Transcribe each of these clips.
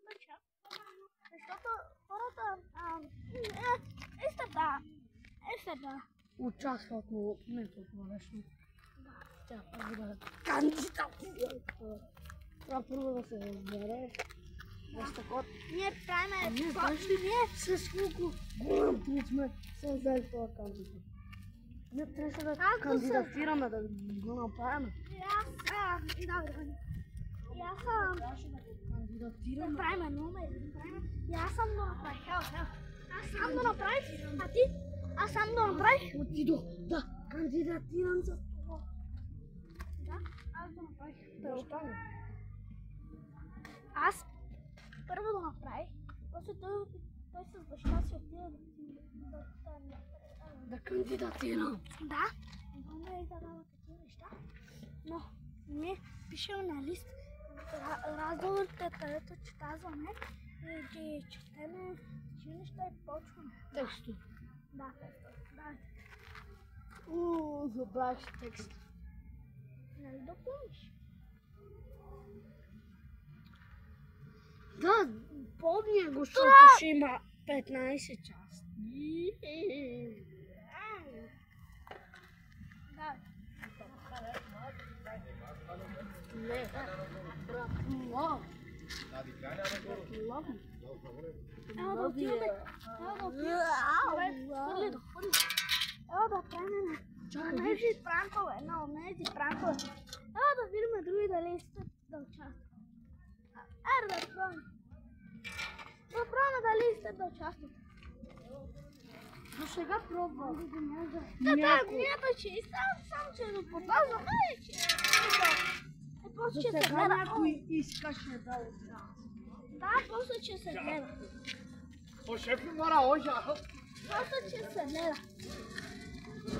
изключа. Защото хората искат да участват, но не толкова лесно. Тя първо да кандидатира. Трябва първо да се разбереш. Ние правим... Ние знаеш ли с колко голям труд сме се взели това кандидат? Ние трябваше да кандидатираме, да го направим. И аз Кандидатираме. правим номер. И аз съм го направих. Аз сам го направих, а ти? Аз сам го направих. Отидох да кандидатирам за това. Да, аз го направих. Защо не? Аз първо го направих, после той с баща си отиде Да кандидатирам. да, не е да дава такива неща, но ние пишем на лист разговорите, където казваме и ги четеме тези неща и почваме. Тексто. Да, да. Забравих текст. Нали да помниш? Да, помня го, защото ще има 15 части. Да. Не, братло. Ела да отиваме. Ела да правим онези пранкове, Ела да видим други дали искат да участват. Айде да пробваме. Да пробваме дали искат да участват. До сега пробвам. Мята, че само че да показваме и че... До сега някой искаше да участва. Да, после че се гледа. Шеф ми мора ожа. После че се гледа.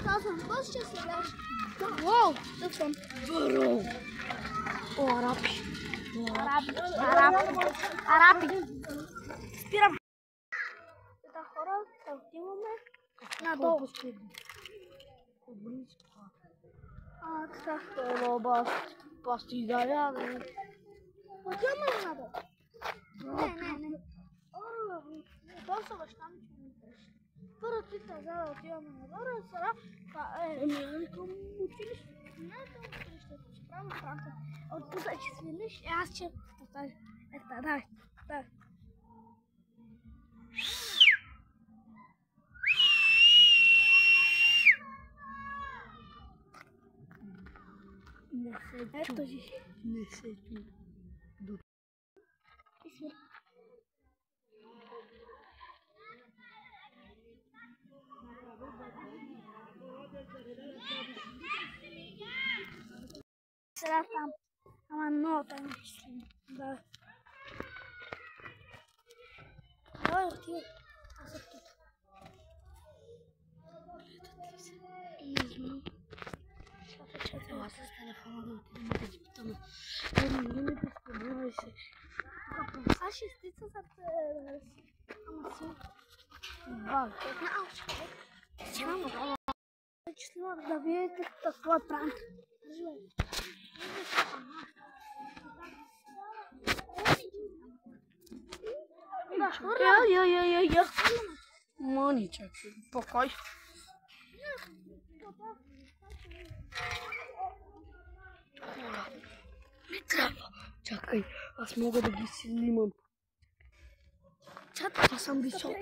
Казвам, после че се гледаш. Уоу, тук съм. Бъро. О, арапи. Арапи. Спирам. Да, хора, да отиваме надолу. Така. Това пастигаря. Отиваме ли надолу? Не. Доста баща ми, че ми беше. Първо ти каза да отиваме надолу, сега към училище. Не към училището, че правим пранка. От тук, че свиниш, аз ще покажа. Ето, давай. Не се чу. Ето ji. Не се чу. Сега там. Ама много там ще. Да. Давай, отивай. Аз съм тук. Не знам. Ела с телефона да отидем да ги питаме. Не ми безпомнявай се. Аз ще стица за ама си. Два. Снимам. Че снимам да видите какво е пранк. Да, хора. Я. Маничък. Покой. Не трябва. Чакай, аз мога да ги снимам. Чакай, аз съм висок.